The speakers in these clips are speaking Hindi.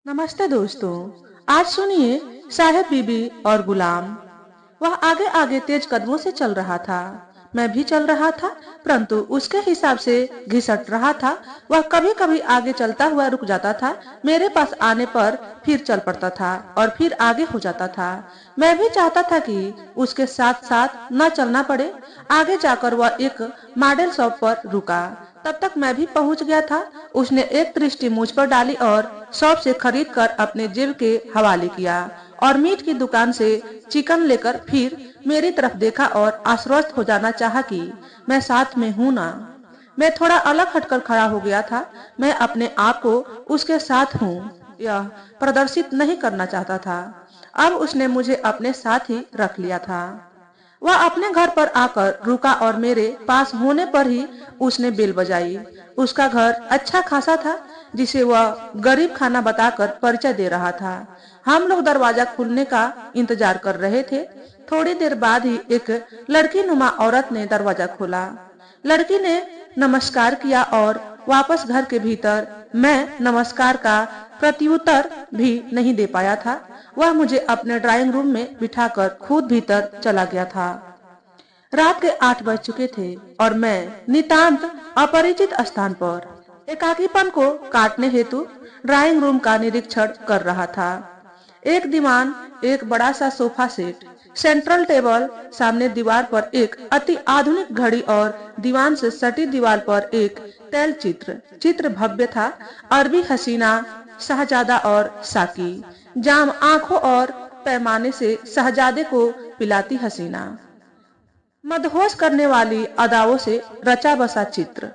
नमस्ते दोस्तों। आज सुनिए साहेब बीबी और गुलाम। वह आगे आगे तेज कदमों से चल रहा था। मैं भी चल रहा था, परंतु उसके हिसाब से घिसट रहा था। वह कभी कभी आगे चलता हुआ रुक जाता था, मेरे पास आने पर फिर चल पड़ता था और फिर आगे हो जाता था। मैं भी चाहता था कि उसके साथ साथ न चलना पड़े। आगे जाकर वह एक मॉडल शॉप पर रुका। तब तक मैं भी पहुंच गया था। उसने एक दृष्टि मुझ पर डाली और शॉप से खरीद कर अपने जेब के हवाले किया और मीट की दुकान से चिकन लेकर फिर मेरी तरफ देखा और आश्वस्त हो जाना चाहा कि मैं साथ में हूं ना। मैं थोड़ा अलग हटकर खड़ा हो गया था। मैं अपने आप को उसके साथ हूं यह प्रदर्शित नहीं करना चाहता था। अब उसने मुझे अपने साथ ही रख लिया था। वह अपने घर पर आकर रुका और मेरे पास होने पर ही उसने बेल बजाई। उसका घर अच्छा खासा था, जिसे वह गरीब खाना बताकर परिचय दे रहा था। हम लोग दरवाजा खुलने का इंतजार कर रहे थे। थोड़ी देर बाद ही एक लड़की नुमा औरत ने दरवाजा खोला। लड़की ने नमस्कार किया और वापस घर के भीतर। मैं नमस्कार का प्रत्युत्तर भी नहीं दे पाया था। वह मुझे अपने ड्राइंग रूम में बिठाकर खुद भीतर चला गया था। रात के 8 बज चुके थे और मैं नितांत अपरिचित स्थान पर एकाकीपन को काटने हेतु ड्राइंग रूम का निरीक्षण कर रहा था। एक दीवान, एक बड़ा सा सोफा सेट, सेंट्रल टेबल, सामने दीवार पर एक अति आधुनिक घड़ी और दीवान से सटी दीवार पर एक तैल चित्र भव्य था। अरबी हसीना, शहजादा और साकी, जाम आंखों और पैमाने से शहजादे को पिलाती हसीना, मदहोश करने वाली अदाओं से रचा बसा चित्र।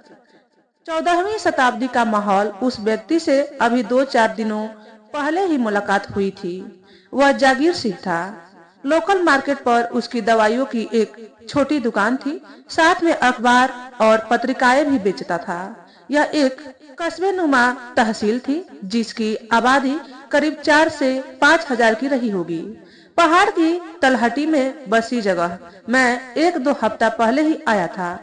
14वीं शताब्दी का माहौल। उस व्यक्ति से अभी 2-4 दिनों पहले ही मुलाकात हुई थी। वह जागीर सिंह था। लोकल मार्केट पर उसकी दवाइयों की एक छोटी दुकान थी। साथ में अखबार और पत्रिकाएं भी बेचता था। यह एक कस्बे नुमा तहसील थी, जिसकी आबादी करीब 4 से 5 हजार की रही होगी। पहाड़ की तलहटी में बसी जगह मैं 1-2 हफ्ता पहले ही आया था।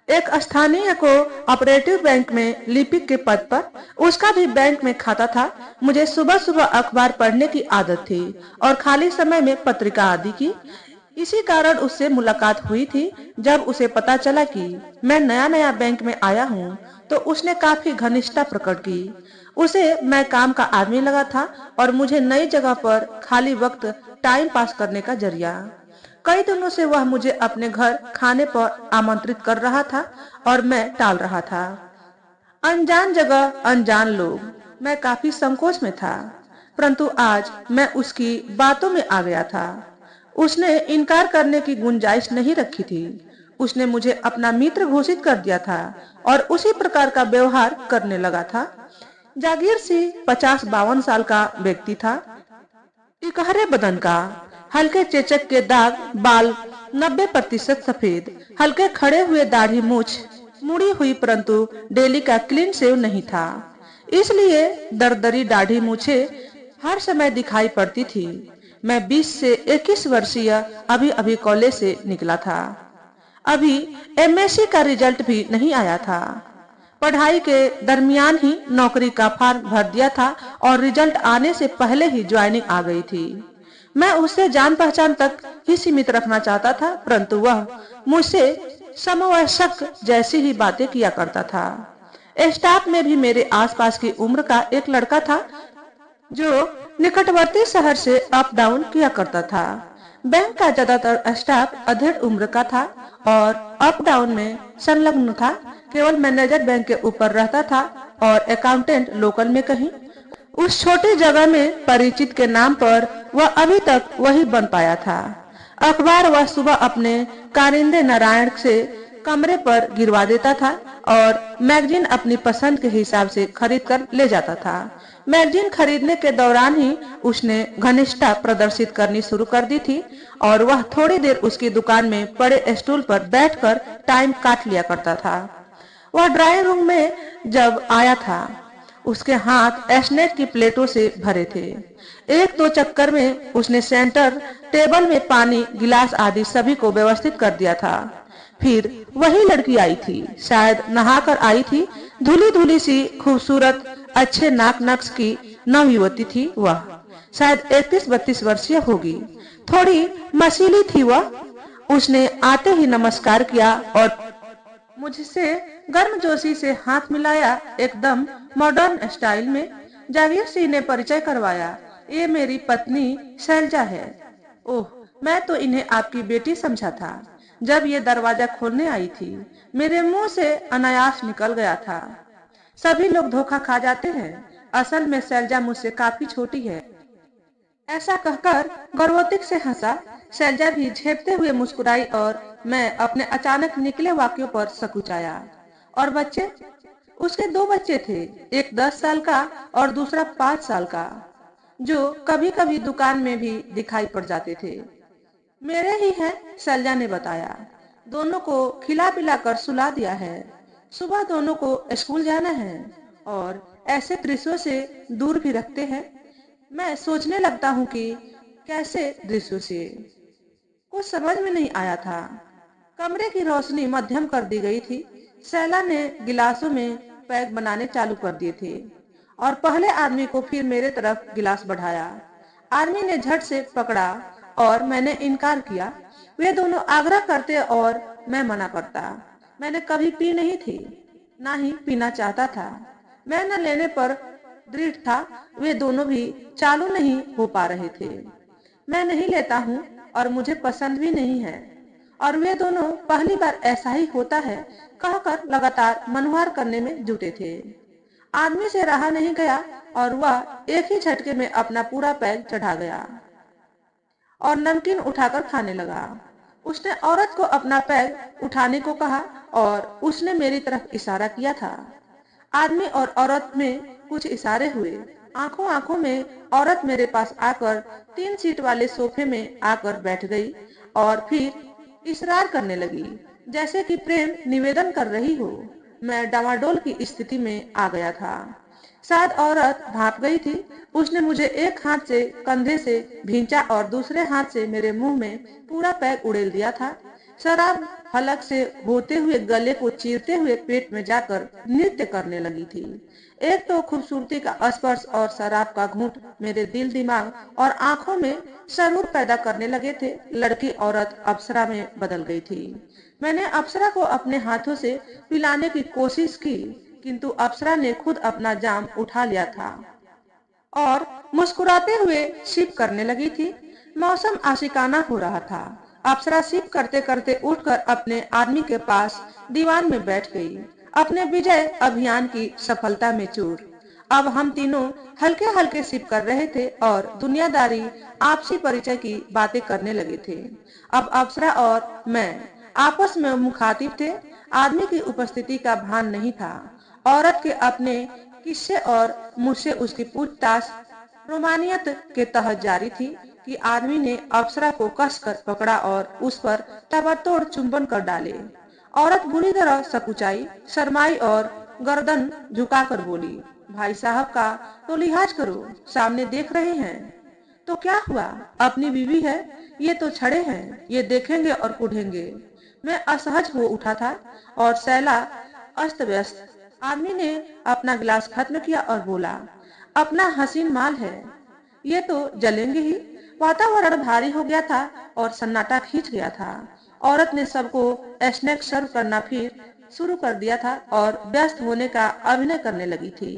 एक स्थानीय को ऑपरेटिव बैंक में लिपिक के पद पर, उसका भी बैंक में खाता था। मुझे सुबह सुबह अखबार पढ़ने की आदत थी और खाली समय में पत्रिका आदि की। इसी कारण उससे मुलाकात हुई थी। जब उसे पता चला कि मैं नया नया बैंक में आया हूँ, तो उसने काफी घनिष्ठता प्रकट की। उसे मैं काम का आदमी लगा था और मुझे नई जगह पर खाली वक्त टाइम पास करने का जरिया। कई दिनों से वह मुझे अपने घर खाने पर आमंत्रित कर रहा था और मैं टाल रहा था। अनजान जगह, अनजान लोग, मैं काफी संकोच में था, परंतु आज मैं उसकी बातों में आ गया था। उसने इनकार करने की गुंजाइश नहीं रखी थी। उसने मुझे अपना मित्र घोषित कर दिया था और उसी प्रकार का व्यवहार करने लगा था। जागीर सिंह 50-52 साल का व्यक्ति था। इकहरे बदन का, हल्के चेचक के दाग, बाल 90% सफेद, हल्के खड़े हुए दाढ़ी मूछ मुड़ी हुई, परंतु डेली का क्लीन शेव नहीं था, इसलिए दरदरी दाढ़ी मूछे हर समय दिखाई पड़ती थी। मैं 20 से 21 वर्षीय अभी अभी कॉलेज से निकला था। अभी एमएससी का रिजल्ट भी नहीं आया था। पढ़ाई के दरमियान ही नौकरी का फॉर्म भर दिया था और रिजल्ट आने से पहले ही ज्वाइनिंग आ गई थी। मैं उससे जान पहचान तक ही सीमित रखना चाहता था, परंतु वह मुझसे समवयस्क जैसी ही बातें किया करता था। स्टाफ में भी मेरे आसपास की उम्र का एक लड़का था, जो निकटवर्ती शहर से अप डाउन किया करता था। बैंक का ज्यादातर स्टाफ अधेड़ उम्र का था और अप डाउन में संलग्न था। केवल मैनेजर बैंक के ऊपर रहता था और अकाउंटेंट लोकल में कहीं। उस छोटी जगह में परिचित के नाम पर वह अभी तक वही बन पाया था। अखबार वह सुबह अपने कारिंदे नारायण से कमरे पर गिरवा देता था और मैगजीन अपनी पसंद के हिसाब से खरीद कर ले जाता था। मैगजीन खरीदने के दौरान ही उसने घनिष्ठता प्रदर्शित करनी शुरू कर दी थी और वह थोड़ी देर उसकी दुकान में पड़े स्टूल पर बैठकर टाइम काट लिया करता था। वह ड्राइंग रूम में जब आया था, उसके हाथ एस्नेट की प्लेटों से भरे थे। 1-2 चक्कर में उसने सेंटर टेबल में पानी, गिलास आदि सभी को व्यवस्थित कर दिया था। फिर वही लड़की आई थी, शायद नहाकर आई थी। धुली धुली सी, खूबसूरत, अच्छे नाक नक्श की, नवयुवती थी वह। शायद 31-32 वर्षीय होगी। थोड़ी मसीली थी वह। उसने आते ही नमस्कार किया और मुझसे गर्मजोशी से हाथ मिलाया, एकदम मॉडर्न स्टाइल में। जागीर सिंह ने परिचय करवाया, ये मेरी पत्नी शैलजा है। ओह, मैं तो इन्हें आपकी बेटी समझा था। जब ये दरवाजा खोलने आई थी, मेरे मुंह से अनायास निकल गया था। सभी लोग धोखा खा जाते हैं। असल में शैलजा मुझसे काफी छोटी है। ऐसा कहकर गर्वोत्तिक से हंसा। शैलजा भी झेपते हुए मुस्कुराई और मैं अपने अचानक निकले वाक्यों पर सकुचाया। और बच्चे? उसके 2 बच्चे थे, एक 10 साल का और दूसरा 5 साल का, जो कभी कभी दुकान में भी दिखाई पड़ जाते थे। मेरे ही हैं, शैलजा ने बताया। दोनों को खिला पिला कर सुला दिया है। सुबह दोनों को स्कूल जाना है और ऐसे दृश्यों से दूर भी रखते हैं। मैं सोचने लगता हूँ कि कैसे दृश्यों से। कुछ समझ में नहीं आया था। कमरे की रोशनी मध्यम कर दी गई थी। शैला ने गिलासों में पैक बनाने चालू कर दिए थे और पहले आदमी को फिर मेरे तरफ गिलास बढ़ाया। आदमी ने झट से पकड़ा और मैंने इनकार किया। वे दोनों आग्रह करते और मैं मना करता। मैंने कभी पी नहीं थी, ना ही पीना चाहता था। मैं न लेने पर दृढ़ था। वे दोनों भी चालू नहीं हो पा रहे थे। मैं नहीं लेता हूँ और मुझे पसंद भी नहीं है। और वे दोनों पहली बार ऐसा ही होता है कहकर लगातार मनुहार करने में जुटे थे। आदमी से रहा नहीं गया और वह एक ही झटके में अपना पूरा पैक चढ़ा गया और नमकीन उठाकर खाने लगा। उसने औरत को अपना पैक उठाने को कहा और उसने मेरी तरफ इशारा किया था। आदमी और औरत में कुछ इशारे हुए। आंखों आंखों में औरत मेरे पास आकर 3 सीट वाले सोफे में आकर बैठ गई और फिर इसरार करने लगी, जैसे कि प्रेम निवेदन कर रही हो। मैं डामाडोल की स्थिति में आ गया था। शायद औरत भाप गई थी। उसने मुझे एक हाथ से कंधे से भींचा और दूसरे हाथ से मेरे मुंह में पूरा पैक उड़ेल दिया था। शराब हलक से होते हुए गले को चीरते हुए पेट में जाकर नृत्य करने लगी थी। एक तो खूबसूरती का स्पर्श और शराब का घूंट मेरे दिल, दिमाग और आंखों में सरूर पैदा करने लगे थे। लड़की औरत अप्सरा में बदल गई थी। मैंने अप्सरा को अपने हाथों से पिलाने की कोशिश की, किंतु अप्सरा ने खुद अपना जाम उठा लिया था और मुस्कुराते हुए सिप करने लगी थी। मौसम आशिकाना हो रहा था। अप्सरा सिप करते करते उठकर अपने आदमी के पास दीवान में बैठ गई, अपने विजय अभियान की सफलता में चूर। अब हम तीनों हल्के हल्के सिप कर रहे थे और दुनियादारी आपसी परिचय की बातें करने लगे थे। अब अप्सरा और मैं आपस में मुखातिब थे। आदमी की उपस्थिति का भान नहीं था। औरत के अपने किस्से और मुझसे उसकी पूछताछ रोमानियत के तहत जारी थी कि आदमी ने अप्सरा को कसकर पकड़ा और उस पर ताबड़तोड़ चुंबन कर डाले। औरत बुरी तरह सकुचाई, शर्माई और गर्दन झुकाकर बोली, भाई साहब का तो लिहाज करो, सामने देख रहे हैं। तो क्या हुआ, अपनी बीवी है, ये तो छड़े हैं, ये देखेंगे और कुढ़ेंगे। मैं असहज हो उठा था और सैला अस्त व्यस्त। आदमी ने अपना गिलास खत्म किया और बोला, अपना हसीन माल है, ये तो जलेंगे ही। वातावरण भारी हो गया था और सन्नाटा खींच गया था। औरत ने सबको स्नैक सर्व करना फिर शुरू कर दिया था और व्यस्त होने का अभिनय करने लगी थी।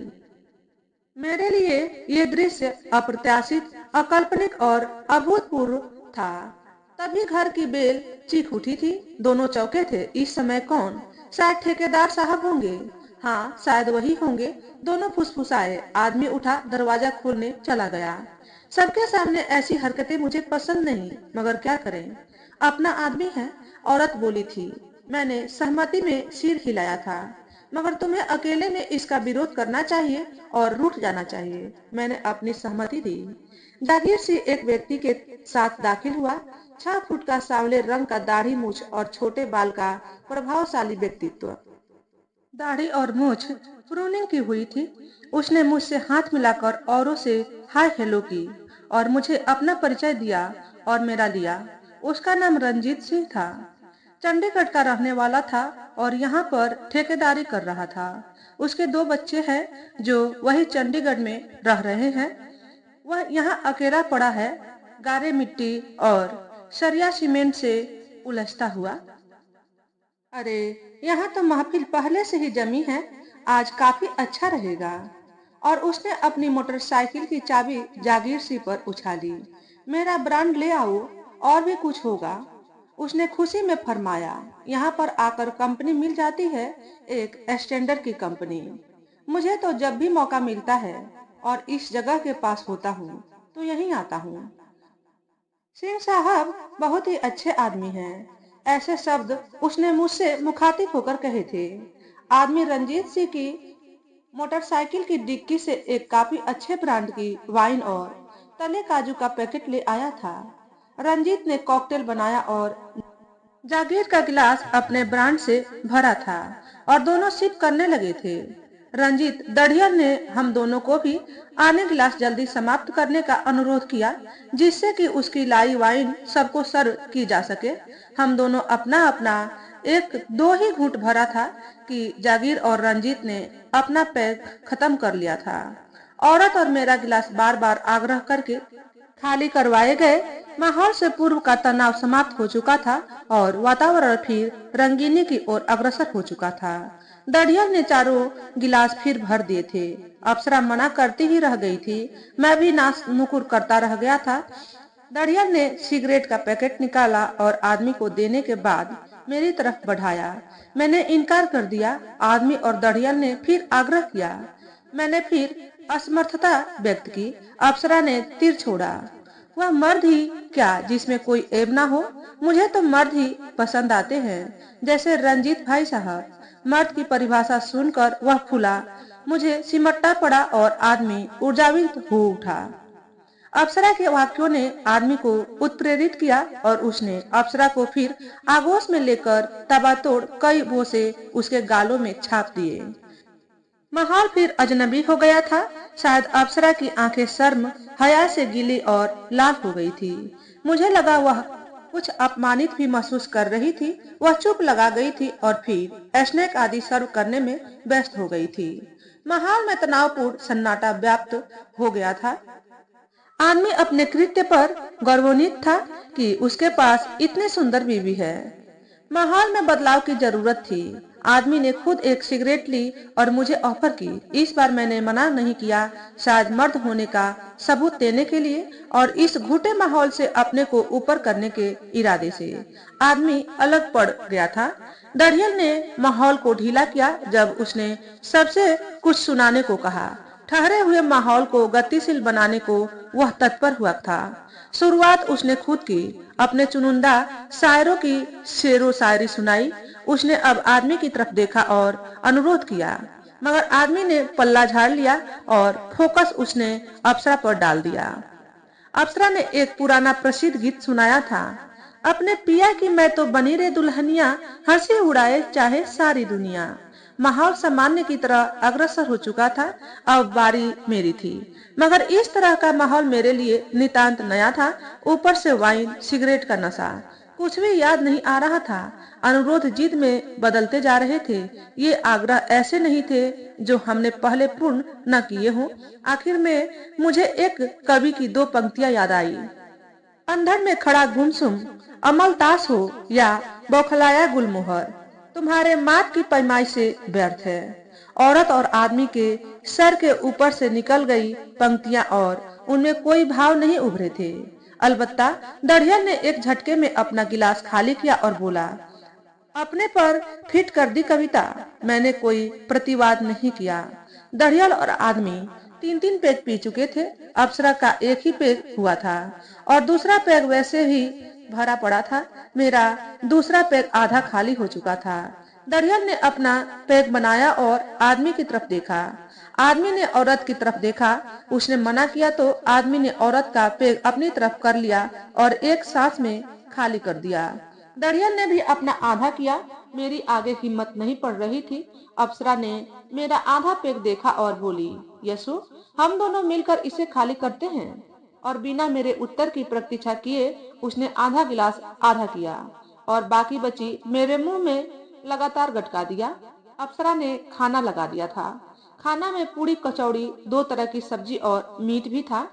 मेरे लिए ये दृश्य अप्रत्याशित, अकाल्पनिक और अभूतपूर्व था। तभी घर की बेल चीख उठी थी। दोनों चौके थे। इस समय कौन? शायद ठेकेदार साहब होंगे। हाँ, शायद वही होंगे। दोनों फुसफुसाए। आदमी उठा, दरवाजा खोलने चला गया। सबके सामने ऐसी हरकतें मुझे पसंद नहीं, मगर क्या करें, अपना आदमी है। औरत बोली थी। मैंने सहमति में सिर हिलाया था। मगर तुम्हें अकेले में इसका विरोध करना चाहिए और रूठ जाना चाहिए। मैंने अपनी सहमति दी। जागीर सिंह एक व्यक्ति के साथ दाखिल हुआ। 6 फुट का सांवले रंग का दाढ़ी मूछ और छोटे बाल का प्रभावशाली व्यक्तित्व। दाढ़ी और मूछ प्रूनिंग की हुई थी। उसने मुझसे हाथ मिलाकर औरों से हाय हेलो की और मुझे अपना परिचय दिया और मेरा लिया। उसका नाम रंजीत सिंह था। चंडीगढ़ का रहने वाला था और यहाँ पर ठेकेदारी कर रहा था। उसके 2 बच्चे हैं जो वही चंडीगढ़ में रह रहे हैं। वह यहाँ अकेला पड़ा है, गारे मिट्टी और सरिया सीमेंट से उलझता हुआ। अरे, यहाँ तो महफिल पहले से ही जमी है, आज काफी अच्छा रहेगा। और उसने अपनी मोटरसाइकिल की चाबी जागीर सी पर उछाली। मेरा ब्रांड ले आओ, और भी कुछ होगा, उसने खुशी में फरमाया। यहाँ पर आकर कंपनी मिल जाती है, एक स्टैंडर्ड की कंपनी। मुझे तो जब भी मौका मिलता है और इस जगह के पास होता हूँ तो यहीं आता हूँ। सिंह साहब बहुत ही अच्छे आदमी हैं, ऐसे शब्द उसने मुझसे मुखातिब होकर कहे थे। आदमी रंजीत सिंह की मोटरसाइकिल की डिक्की से एक काफी अच्छे ब्रांड की वाइन और तले काजू का पैकेट ले आया था। रंजीत ने कॉकटेल बनाया और जागीर का गिलास अपने ब्रांड से भरा था और दोनों सिप करने लगे थे। रंजीत दढ़िया ने हम दोनों को भी आने गिलास जल्दी समाप्त करने का अनुरोध किया, जिससे कि उसकी लाई वाइन सबको सर्व की जा सके। हम दोनों अपना अपना एक दो ही घूंट भरा था कि जागीर और रंजीत ने अपना पैक खत्म कर लिया था। औरत और मेरा गिलास बार बार आग्रह करके खाली करवाए गए। माहौल से पूर्व का तनाव समाप्त हो चुका था और वातावरण फिर रंगीनी की ओर अग्रसर हो चुका था। दढ़ियल ने चारों गिलास फिर भर दिए थे। अप्सरा मना करती ही रह गई थी। मैं भी नास नुकुर करता रह गया था। दढ़ियल ने सिगरेट का पैकेट निकाला और आदमी को देने के बाद मेरी तरफ बढ़ाया। मैंने इनकार कर दिया। आदमी और दढ़ियल ने फिर आग्रह किया। मैंने फिर असमर्थता व्यक्त की। अप्सरा ने तीर छोड़ा। वह मर्द ही क्या जिसमें कोई ऐब ना हो। मुझे तो मर्द ही पसंद आते हैं, जैसे रंजीत भाई साहब। मर्द की परिभाषा सुनकर वह फूला। मुझे सिमटना पड़ा और आदमी ऊर्जान्वित हो उठा। अप्सरा के वाक्यों ने आदमी को उत्प्रेरित किया और उसने अप्सरा को फिर आगोश में लेकर ताबड़तोड़ कई बोसे उसके गालों में छाप दिए। माहौल फिर अजनबी हो गया था। शायद अप्सरा की आंखें शर्म हया से गीली और लाल हो गई थी। मुझे लगा वह कुछ अपमानित भी महसूस कर रही थी। वह चुप लगा गई थी और फिर स्नैक आदि सर्व करने में व्यस्त हो गई थी। माहौल में तनावपूर्ण सन्नाटा व्याप्त हो गया था। आदमी अपने कृत्य पर गर्वान्वित था कि उसके पास इतनी सुंदर बीवी है। माहौल में बदलाव की जरूरत थी। आदमी ने खुद एक सिगरेट ली और मुझे ऑफर की। इस बार मैंने मना नहीं किया, शायद मर्द होने का सबूत देने के लिए और इस घुटे माहौल से अपने को ऊपर करने के इरादे से। आदमी अलग पड़ गया था। दढ़ियल ने माहौल को ढीला किया जब उसने सबसे कुछ सुनाने को कहा। ठहरे हुए माहौल को गतिशील बनाने को वह तत्पर हुआ था। शुरुआत उसने खुद की। अपने चुनिंदा शायरों की शेरो शायरी सुनाई। उसने अब आदमी की तरफ देखा और अनुरोध किया, मगर आदमी ने पल्ला झाड़ लिया और फोकस उसने अप्सरा पर डाल दिया। अप्सरा ने एक पुराना प्रसिद्ध गीत सुनाया था। अपने पिया की मैं तो बनी रे दुल्हनिया, हंसी उड़ाए चाहे सारी दुनिया। माहौल सामान्य की तरह अग्रसर हो चुका था। अब बारी मेरी थी, मगर इस तरह का माहौल मेरे लिए नितांत नया था। ऊपर से वाइन, सिगरेट का नशा, कुछ भी याद नहीं आ रहा था। अनुरोध जिद में बदलते जा रहे थे। ये आग्रह ऐसे नहीं थे जो हमने पहले पूर्ण न किए हों। आखिर में मुझे एक कवि की 2 पंक्तियां याद आई। अंधड़ में खड़ा गुमसुम अमलतास हो या बौखलाया गुलमोहर, तुम्हारे मात की पैमाई से व्यर्थ है। औरत और आदमी के सर के ऊपर से निकल गई पंक्तियां और उनमें कोई भाव नहीं उभरे थे। अलबत्ता दढ़ियल ने एक झटके में अपना गिलास खाली किया और बोला, अपने पर फिट कर दी कविता। मैंने कोई प्रतिवाद नहीं किया। दढ़ियल और आदमी 3-3 पैग पी चुके थे। अप्सरा का एक ही पैग हुआ था और दूसरा पैग वैसे ही भरा पड़ा था। मेरा दूसरा पैग आधा खाली हो चुका था। दढ़ियल ने अपना पैग बनाया और आदमी की तरफ देखा। आदमी ने औरत की तरफ देखा। उसने मना किया तो आदमी ने औरत का पैग अपनी तरफ कर लिया और एक सांस में खाली कर दिया। दढ़ियल ने भी अपना आधा किया। मेरी आगे हिम्मत नहीं पड़ रही थी। अप्सरा ने मेरा आधा पैग देखा और बोली, यशु, हम दोनों मिलकर इसे खाली करते हैं। और बिना मेरे उत्तर की प्रतीक्षा किए उसने आधा गिलास आधा किया और बाकी बची मेरे मुंह में लगातार गटका दिया। अप्सरा ने खाना लगा दिया था। खाना में पूरी कचौड़ी, 2 तरह की सब्जी और मीट भी था,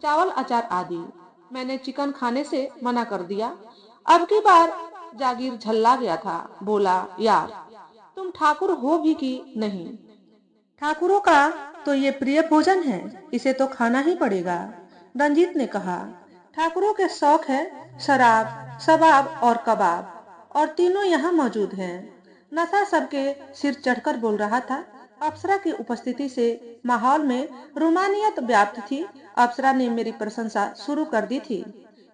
चावल अचार आदि। मैंने चिकन खाने से मना कर दिया। अब की बार जागीर झल्ला गया था। बोला, यार तुम ठाकुर हो भी कि नहीं? ठाकुरों का तो ये प्रिय भोजन है, इसे तो खाना ही पड़ेगा। रंजीत ने कहा, ठाकुरों के शौक है शराब, शबाब और कबाब, और तीनों यहाँ मौजूद हैं। नशा सबके सिर चढ़कर बोल रहा था। अप्सरा की उपस्थिति से माहौल में रोमानियत व्याप्त थी। अप्सरा ने मेरी प्रशंसा शुरू कर दी थी।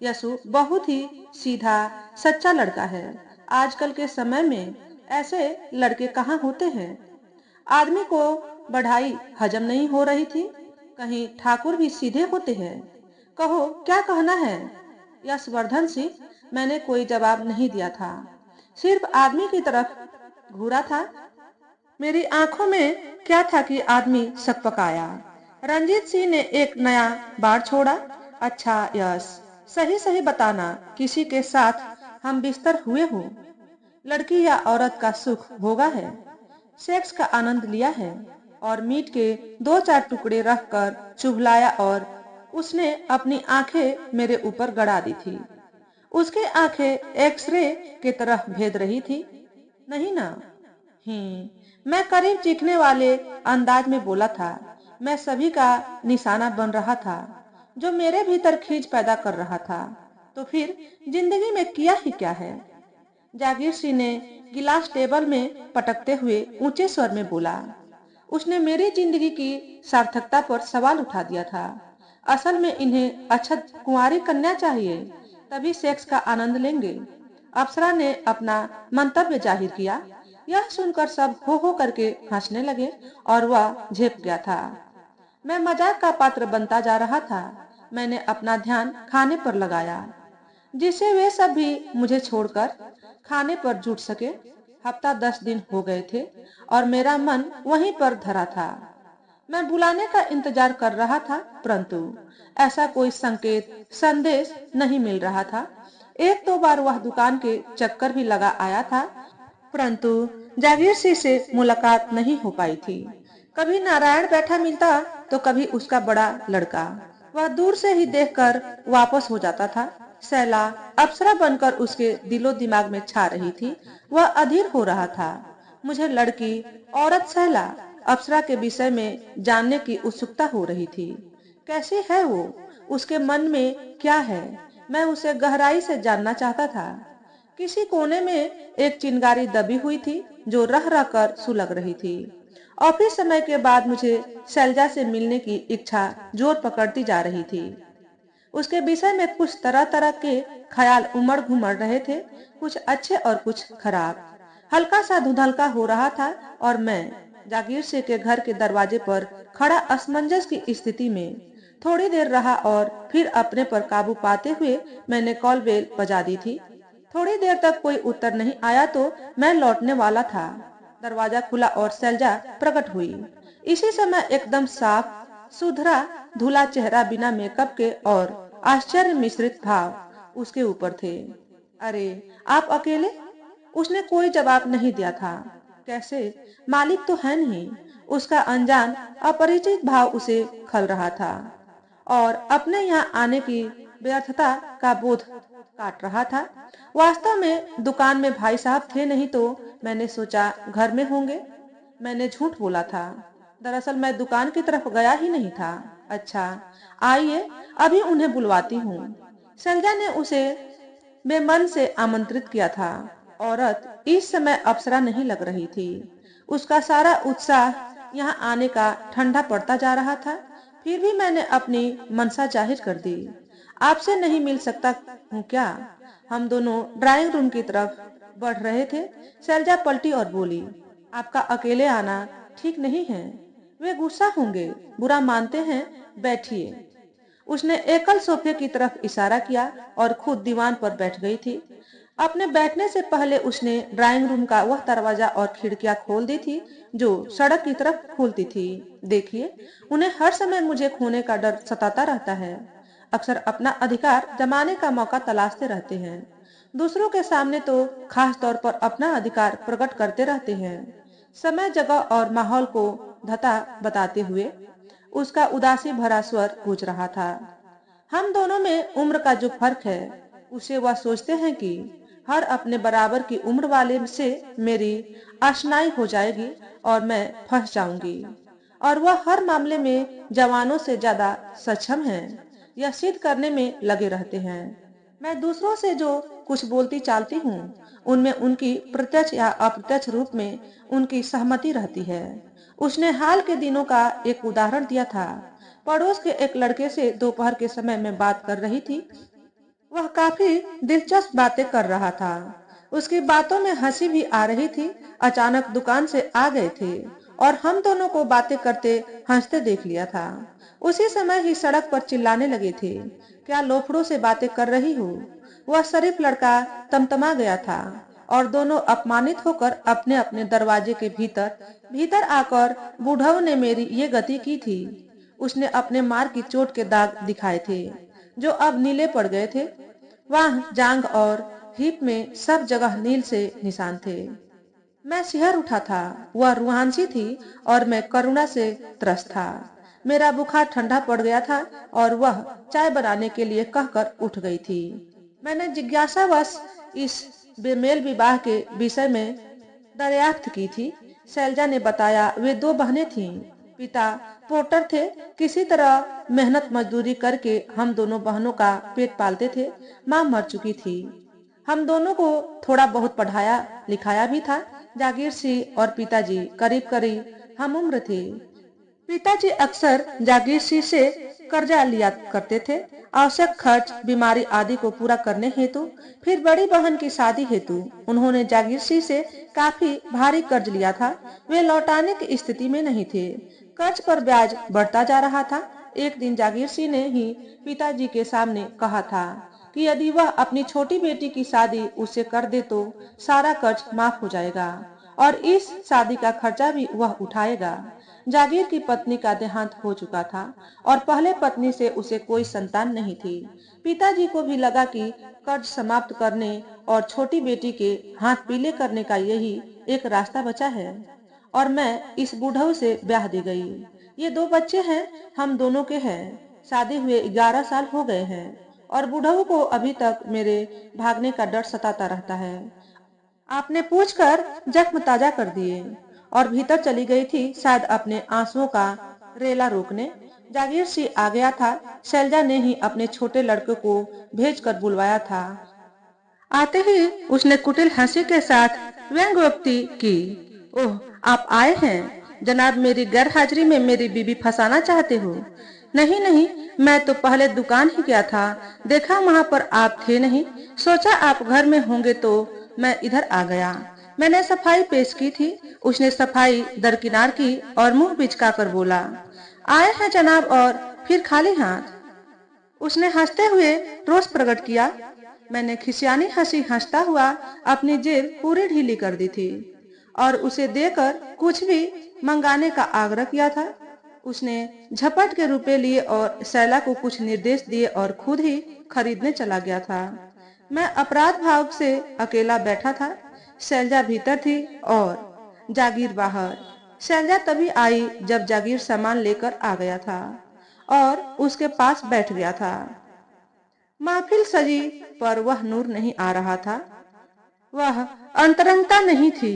यशु बहुत ही सीधा, सच्चा लड़का है। आजकल के समय में ऐसे लड़के कहाँ होते हैं। आदमी को बढ़ाई हजम नहीं हो रही थी। कहीं ठाकुर भी सीधे होते हैं? कहो, क्या कहना है? यशवर्धन सिंह। मैंने कोई जवाब नहीं दिया था, सिर्फ आदमी की तरफ घूरा था। मेरी आंखों में क्या था कि आदमी सकपकाया। रंजीत सिंह ने एक नया बार छोड़ा। अच्छा यश, सही सही बताना, किसी के साथ हम बिस्तर हुए हो? लड़की या औरत का सुख भोगा है, सेक्स का आनंद लिया है, और मीट के 2-4 टुकड़े रखकर चुभलाया, और उसने अपनी आंखें मेरे ऊपर गड़ा दी थी। उसकी आंखें एक्सरे की तरह भेद रही थी। नहीं ना? मैं करीब चीखने वाले अंदाज में बोला था। मैं सभी का निशाना बन रहा था, जो मेरे भीतर खींच पैदा कर रहा था। तो फिर जिंदगी में किया ही क्या है? जागीर सिंह ने गिलास टेबल में पटकते हुए ऊंचे स्वर में बोला। उसने मेरी जिंदगी की सार्थकता पर सवाल उठा दिया था। असल में इन्हें अछत कुंवारी कन्या चाहिए, तभी सेक्स का आनंद लेंगे। अप्सरा ने अपना मंतव्य जाहिर किया। यह सुनकर सब हो करके हंसने लगे, और वह झेप गया था। मैं मजाक का पात्र बनता जा रहा था। मैंने अपना ध्यान खाने पर लगाया, जिससे वे सब भी मुझे छोड़कर खाने पर जुट सके। हफ्ता 10 दिन हो गए थे, और मेरा मन वहीं पर धरा था। मैं बुलाने का इंतजार कर रहा था, परंतु ऐसा कोई संकेत, संदेश नहीं मिल रहा था। 1-2 बार वह दुकान के चक्कर भी लगा आया था, परंतु जागीर सिंह से मुलाकात नहीं हो पाई थी। कभी नारायण बैठा मिलता, तो कभी उसका बड़ा लड़का। वह दूर से ही देखकर वापस हो जाता था। शैला अप्सरा बनकर उसके दिलो दिमाग में छा रही थी। वह अधीर हो रहा था। मुझे लड़की, औरत शैला, अप्सरा के विषय में जानने की उत्सुकता हो रही थी। कैसी है वो? उसके मन में क्या है? मैं उसे गहराई से जानना चाहता था। किसी कोने में एक चिंगारी दबी हुई थी, जो रह रह कर सुलग रही थी। ऑफिस समय के बाद मुझे शैलजा से मिलने की इच्छा जोर पकड़ती जा रही थी। उसके विषय में कुछ तरह तरह के ख्याल उमड़ घुमड़ रहे थे, कुछ अच्छे और कुछ खराब। हल्का सा धुंधलका हो रहा था, और मैं जागीर सिंह के घर के दरवाजे पर खड़ा असमंजस की स्थिति में थोड़ी देर रहा, और फिर अपने पर काबू पाते हुए मैंने कॉल बेल बजा दी थी। थोड़ी देर तक कोई उत्तर नहीं आया, तो मैं लौटने वाला था। दरवाजा खुला और शैलजा प्रकट हुई। इसी समय एकदम साफ सुथरा धुला चेहरा, बिना मेकअप के, और आश्चर्य मिश्रित भाव उसके ऊपर थे। अरे, आप अकेले? उसने कोई जवाब नहीं दिया था। कैसे? मालिक तो है नहीं। उसका अनजान, अपरिचित भाव उसे खल रहा था, और अपने यहाँ आने की व्यर्थता का बोध काट रहा था। वास्तव में दुकान में भाई साहब थे नहीं, तो मैंने सोचा घर में होंगे। मैंने झूठ बोला था। दरअसल मैं दुकान की तरफ गया ही नहीं था। अच्छा, आइए, अभी उन्हें बुलवाती हूँ। शैलजा ने उसे बेमन से आमंत्रित किया था। औरत इस समय अप्सरा नहीं लग रही थी। उसका सारा उत्साह यहाँ आने का ठंडा पड़ता जा रहा था। फिर भी मैंने अपनी मनसा जाहिर कर दी। आपसे नहीं मिल सकता हूँ क्या? हम दोनों ड्राइंग रूम की तरफ बढ़ रहे थे। शैलजा पलटी और बोली, आपका अकेले आना ठीक नहीं है। वे गुस्सा होंगे, बुरा मानते हैं। बैठिए। उसने एकल सोफे की तरफ इशारा किया, और खुद दीवान पर बैठ गई थी। अपने बैठने से पहले उसने ड्राइंग रूम का वह दरवाजा और खिड़कियां खोल दी थी, जो सड़क की तरफ खुलती थी। देखिए, उन्हें हर समय मुझे खोने का डर सताता रहता है। अक्सर अपना अधिकार जमाने का मौका तलाशते रहते हैं। दूसरों के सामने तो खास तौर पर अपना अधिकार प्रकट करते रहते हैं। समय, जगह और माहौल को धता बताते हुए उसका उदासी भरा स्वर गूंज रहा था। हम दोनों में उम्र का जो फर्क है, उसे वह सोचते हैं कि हर अपने बराबर की उम्र वाले से मेरी आशनाई हो जाएगी और मैं फंस जाऊंगी, और वह हर मामले में जवानों से ज्यादा सक्षम है, यह सिद्ध करने में लगे रहते हैं। मैं दूसरों से जो कुछ बोलती चालती हूँ, उनमें उनकी प्रत्यक्ष या अप्रत्यक्ष रूप में उनकी सहमति रहती है। उसने हाल के दिनों का एक उदाहरण दिया था। पड़ोस के एक लड़के से दोपहर के समय में बात कर रही थी। वह काफी दिलचस्प बातें कर रहा था। उसकी बातों में हंसी भी आ रही थी। अचानक दुकान से आ गए थे और हम दोनों को बातें करते हंसते देख लिया था। उसी समय ही सड़क पर चिल्लाने लगे थे, क्या लोफड़ों से बातें कर रही हो? वह शरीफ लड़का तमतमा गया था और दोनों अपमानित होकर अपने अपने दरवाजे के भीतर भीतर आकर बूढ़ऊ ने मेरी ये गति की थी। उसने अपने मार की चोट के दाग दिखाए थे, जो अब नीले पड़ गए थे। वह जांग और हिप में सब जगह नील से निशान थे। मैं सिहर उठा था। वह रूहांसी थी और मैं करुणा से त्रस्त था। मेरा बुखार ठंडा पड़ गया था और वह चाय बनाने के लिए कहकर उठ गई थी। मैंने जिज्ञासावश इस बेमेल विवाह के विषय में दरियाफ्त की थी। शैलजा ने बताया, वे दो बहनें थीं। पिता पोर्टर थे। किसी तरह मेहनत मजदूरी करके हम दोनों बहनों का पेट पालते थे। माँ मर चुकी थी। हम दोनों को थोड़ा बहुत पढ़ाया लिखाया भी था। जागीर सिंह और पिताजी करीब करीब हम उम्र थे। पिताजी अक्सर जागीर सिंह से कर्जा लिया करते थे, आवश्यक खर्च, बीमारी आदि को पूरा करने हेतु। फिर बड़ी बहन की शादी हेतु उन्होंने जागीर सिंह से काफी भारी कर्ज लिया था। वे लौटाने की स्थिति में नहीं थे। कर्ज पर ब्याज बढ़ता जा रहा था। एक दिन जागीर सिंह ने ही पिताजी के सामने कहा था कि यदि वह अपनी छोटी बेटी की शादी उससे कर दे तो सारा कर्ज माफ हो जाएगा और इस शादी का खर्चा भी वह उठाएगा। जागीर की पत्नी का देहांत हो चुका था और पहले पत्नी से उसे कोई संतान नहीं थी। पिताजी को भी लगा कि कर्ज समाप्त करने और छोटी बेटी के हाथ पीले करने का यही एक रास्ता बचा है, और मैं इस बूढ़ऊ से ब्याह दी गई। ये दो बच्चे हैं, हम दोनों के हैं। शादी हुए 11 साल हो गए हैं और बूढ़ऊ को अभी तक मेरे भागने का डर सताता रहता है। आपने पूछकर जख्म ताजा कर दिए। और भीतर चली गई थी, शायद अपने आंसुओं का रेला रोकने। जागीर सिंह आ गया था। शैलजा ने ही अपने छोटे लड़के को भेजकर बुलवाया था। आते ही उसने कुटिल हंसी के साथ व्यंग्योक्ति की, ओह, आप आए हैं जनाब, मेरी गैर हाजिरी में मेरी बीबी फंसाना चाहते हो? नहीं नहीं, मैं तो पहले दुकान ही गया था, देखा वहाँ पर आप थे नहीं, सोचा आप घर में होंगे तो मैं इधर आ गया। मैंने सफाई पेश की थी। उसने सफाई दरकिनार की और मुंह बिचका कर बोला, आए हैं जनाब और फिर खाली हाथ। उसने हंसते हुए रोष प्रकट किया। मैंने खिसियानी हंसी हंसता हुआ अपनी जेब पूरी ढीली कर दी थी और उसे देकर कुछ भी मंगाने का आग्रह किया था। उसने झपट के रुपए लिए और शैला को कुछ निर्देश दिए और खुद ही खरीदने चला गया था। मैं अपराध भाव से अकेला बैठा था। शैलजा भीतर थी और जागीर बाहर। शैलजा तभी आई जब जागीर सामान लेकर आ गया था और उसके पास बैठ गया था। महफिल सजी, पर वह नूर नहीं आ रहा था। वह अंतरंगता नहीं थी।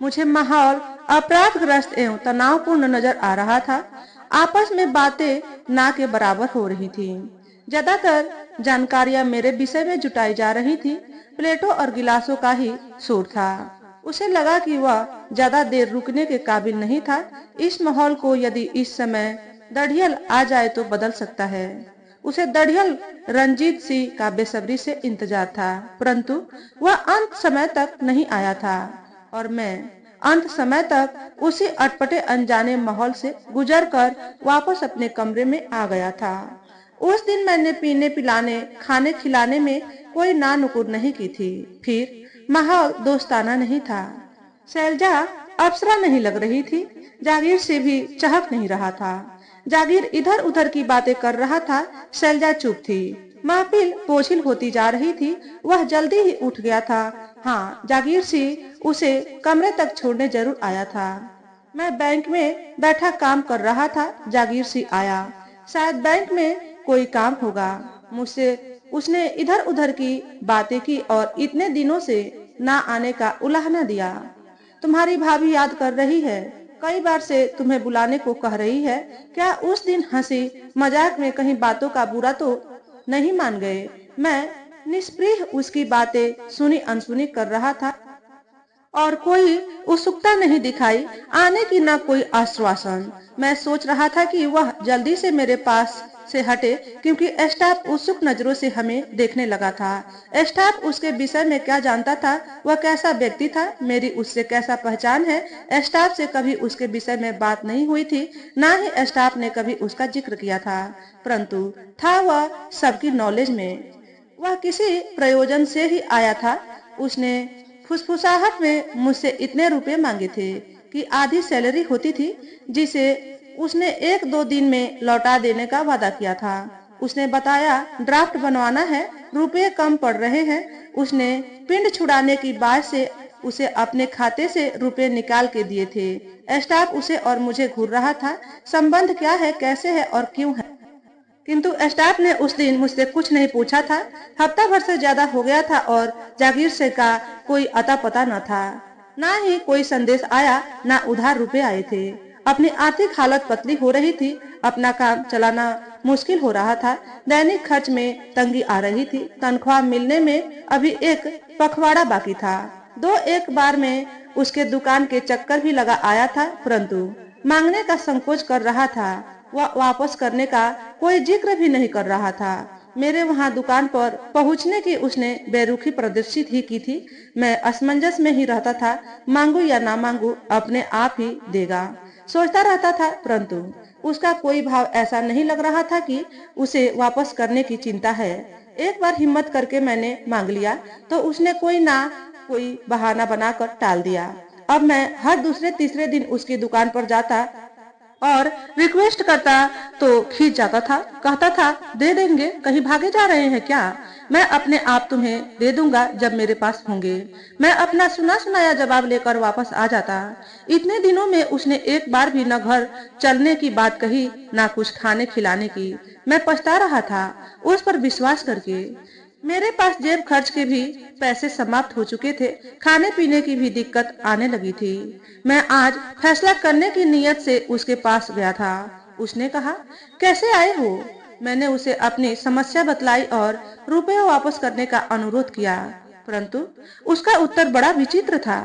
मुझे माहौल अपराधग्रस्त एवं तनावपूर्ण नजर आ रहा था। आपस में बातें ना के बराबर हो रही थी। ज्यादातर जानकारियां मेरे विषय में जुटाई जा रही थी। प्लेटों और गिलासों का ही शोर था। उसे लगा कि वह ज्यादा देर रुकने के काबिल नहीं था। इस माहौल को यदि इस समय दढ़ियल आ जाए तो बदल सकता है। उसे दढ़ियल रंजीत सिंह का बेसब्री से इंतजार था, परंतु वह अंत समय तक नहीं आया था और मैं अंत समय तक उसी अटपटे अनजाने माहौल से गुजरकर वापस अपने कमरे में आ गया था। उस दिन मैंने पीने पिलाने खाने खिलाने में कोई नानुकुर नहीं की थी। फिर माहौल दोस्ताना नहीं था। शैलजा अप्सरा नहीं लग रही थी। जागीर से भी चहक नहीं रहा था। जागीर इधर उधर की बातें कर रहा था। शैलजा चुप थी। महफिल बोझिल होती जा रही थी। वह जल्दी ही उठ गया था हाँ, जागीर सिंह उसे कमरे तक छोड़ने जरूर आया था। मैं बैंक में बैठा काम कर रहा था, जागीर सिंह आया। शायद बैंक में कोई काम होगा। मुझसे उसने इधर उधर की बातें की और इतने दिनों से ना आने का उलाहना दिया। तुम्हारी भाभी याद कर रही है, कई बार से तुम्हें बुलाने को कह रही है। क्या उस दिन हंसी मजाक में कहीं बातों का बुरा तो नहीं मान गए? मैं निष्प्रिय उसकी बातें सुनी अनसुनी कर रहा था और कोई उत्सुकता नहीं दिखाई आने की, ना कोई आश्वासन। मैं सोच रहा था कि वह जल्दी से मेरे पास से हटे, क्योंकि स्टाफ उत्सुक नजरों से हमें देखने लगा था। स्टाफ उसके विषय में क्या जानता था? वह कैसा व्यक्ति था? मेरी उससे कैसा पहचान है? स्टाफ से कभी उसके विषय में बात नहीं हुई थी, ना ही स्टाफ ने कभी उसका जिक्र किया था, परंतु था वह सबकी नॉलेज में। वह किसी प्रयोजन से ही आया था। उसने फुसफुसाहट में मुझसे इतने रुपए मांगे थे कि आधी सैलरी होती थी, जिसे उसने 1-2 दिन में लौटा देने का वादा किया था। उसने बताया ड्राफ्ट बनवाना है, रुपए कम पड़ रहे हैं। उसने पिंड छुड़ाने की बात से उसे अपने खाते से रुपए निकाल के दिए थे। स्टाफ उसे और मुझे घूर रहा था, संबंध क्या है, कैसे है और क्यों है। किंतु स्टाफ ने उस दिन मुझसे कुछ नहीं पूछा था। हफ्ता भर से ज्यादा हो गया था और जागीर से का कोई अता पता न था। ना ही कोई संदेश आया, ना उधार रुपए आए थे। अपनी आर्थिक हालत पतली हो रही थी, अपना काम चलाना मुश्किल हो रहा था, दैनिक खर्च में तंगी आ रही थी। तनख्वाह मिलने में अभी एक पखवाड़ा बाकी था। 2-1 बार में उसके दुकान के चक्कर भी लगा आया था, परंतु मांगने का संकोच कर रहा था। वह वापस करने का कोई जिक्र भी नहीं कर रहा था। मेरे वहां दुकान पर पहुंचने की उसने बेरुखी प्रदर्शित ही की थी। मैं असमंजस में ही रहता था, मांगू या ना मांगू, अपने आप ही देगा सोचता रहता था, परंतु उसका कोई भाव ऐसा नहीं लग रहा था कि उसे वापस करने की चिंता है। एक बार हिम्मत करके मैंने मांग लिया तो उसने कोई ना कोई बहाना बनाकर टाल दिया। अब मैं हर दूसरे तीसरे दिन उसकी दुकान पर जाता और रिक्वेस्ट करता तो खींच जाता था, कहता था दे देंगे, कहीं भागे जा रहे हैं क्या? मैं अपने आप तुम्हें दे दूंगा जब मेरे पास होंगे। मैं अपना सुना सुनाया जवाब लेकर वापस आ जाता। इतने दिनों में उसने एक बार भी न घर चलने की बात कही, ना कुछ खाने खिलाने की। मैं पछता रहा था उस पर विश्वास करके। मेरे पास जेब खर्च के भी पैसे समाप्त हो चुके थे, खाने पीने की भी दिक्कत आने लगी थी। मैं आज फैसला करने की नीयत से उसके पास गया था। उसने कहा कैसे आए हो? मैंने उसे अपनी समस्या बतलाई और रुपए वापस करने का अनुरोध किया, परंतु उसका उत्तर बड़ा विचित्र था।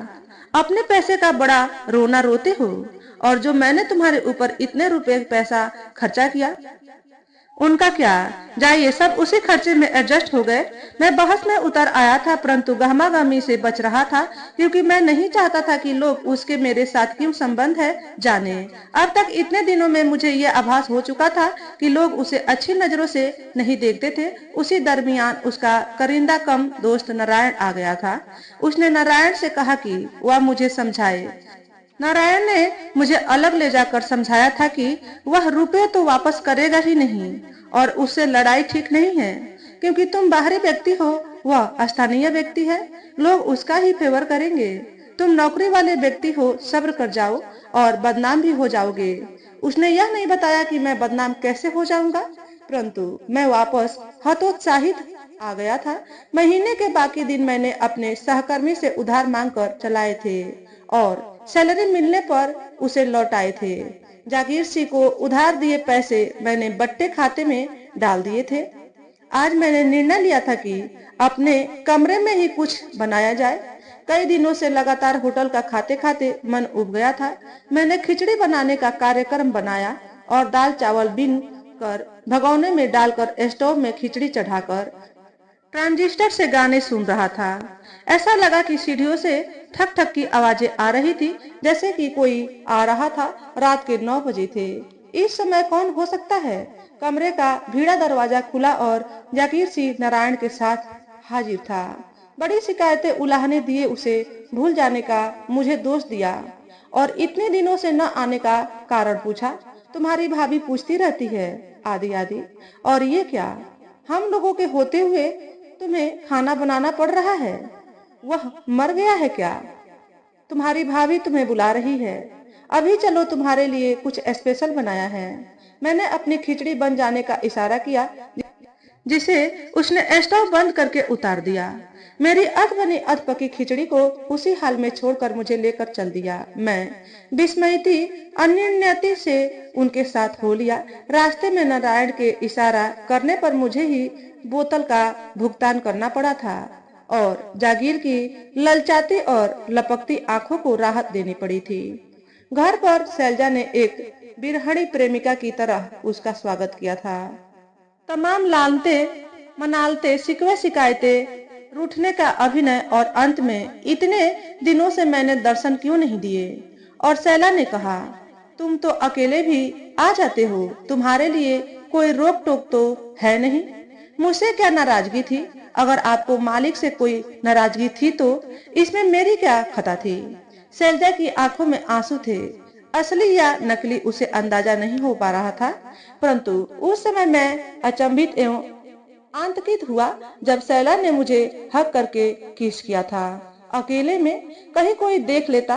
अपने पैसे का बड़ा रोना रोते हो, और जो मैंने तुम्हारे ऊपर इतने रुपए पैसा खर्चा किया उनका क्या? जाइए, सब उसी खर्चे में एडजस्ट हो गए। मैं बहस में उतर आया था, परंतु गहमागहमी से बच रहा था, क्योंकि मैं नहीं चाहता था कि लोग उसके मेरे साथ क्यों संबंध है जाने। अब तक इतने दिनों में मुझे ये आभास हो चुका था कि लोग उसे अच्छी नजरों से नहीं देखते थे। उसी दरमियान उसका करिंदा कम दोस्त नारायण आ गया था। उसने नारायण से कहा कि वह मुझे समझाए। नारायण ने मुझे अलग ले जाकर समझाया था कि वह रुपए तो वापस करेगा ही नहीं, और उससे लड़ाई ठीक नहीं है, क्योंकि तुम बाहरी व्यक्ति हो, वह स्थानीय व्यक्ति है, लोग उसका ही फेवर करेंगे। तुम नौकरी वाले व्यक्ति हो, सब्र कर जाओ और बदनाम भी हो जाओगे। उसने यह नहीं बताया कि मैं बदनाम कैसे हो जाऊंगा, परंतु मैं वापस हतोत्साहित आ गया था। महीने के बाकी दिन मैंने अपने सहकर्मी से उधार मांगकर चलाए थे और सैलरी मिलने पर उसे लौटाए थे। जागीर सिंह को उधार दिए पैसे मैंने बट्टे खाते में डाल दिए थे। आज मैंने निर्णय लिया था कि अपने कमरे में ही कुछ बनाया जाए। कई दिनों से लगातार होटल का खाते खाते मन उब गया था। मैंने खिचड़ी बनाने का कार्यक्रम बनाया और दाल चावल बीन कर भगोने में डालकर स्टोव में खिचड़ी चढ़ाकर ट्रांजिस्टर से गाने सुन रहा था। ऐसा लगा कि सीढ़ियों से ठक ठक की आवाजें आ रही थी, जैसे कि कोई आ रहा था। रात के 9 बजे थे। इस समय कौन हो सकता है? कमरे का भीड़ा दरवाजा खुला और जागीर सिंह नारायण के साथ हाजिर था। बड़ी शिकायतें उलाहने दिए, उसे भूल जाने का मुझे दोष दिया और इतने दिनों से न आने का कारण पूछा। तुम्हारी भाभी पूछती रहती है, आदि आदि। और ये क्या, हम लोगों के होते हुए तुम्हें खाना बनाना पड़ रहा है? वह मर गया है क्या? तुम्हारी भाभी तुम्हें बुला रही है। अभी चलो, तुम्हारे लिए कुछ स्पेशल बनाया है। मैंने अपनी खिचड़ी बन जाने का इशारा किया, जिसे उसने स्टोव बंद करके उतार दिया। मेरी अध बनी अध पकी खिचड़ी को उसी हाल में छोड़कर मुझे लेकर चल दिया। मैं विस्मयती अन्योन्यति से उनके साथ हो लिया। रास्ते में नारायण के इशारा करने पर मुझे ही बोतल का भुगतान करना पड़ा था और जागीर की ललचाती और लपकती आंखों को राहत देनी पड़ी थी। घर पर शैलजा ने एक बिरहणी प्रेमिका की तरह उसका स्वागत किया था। तमाम लानते मनालते शिकवे शिकायतें रूठने का अभिनय और अंत में इतने दिनों से मैंने दर्शन क्यों नहीं दिए। और शैला ने कहा, तुम तो अकेले भी आ जाते हो, तुम्हारे लिए कोई रोक टोक तो है नहीं। मुझसे क्या नाराजगी थी? अगर आपको मालिक से कोई नाराजगी थी तो इसमें मेरी क्या खता थी? शैलजा की आंखों में आंसू थे। असली या नकली उसे अंदाजा नहीं हो पा रहा था, परंतु उस समय मैं अचंभित एवं आतंकित हुआ जब शैला ने मुझे हक करके किस किया था। अकेले में कहीं कोई देख लेता।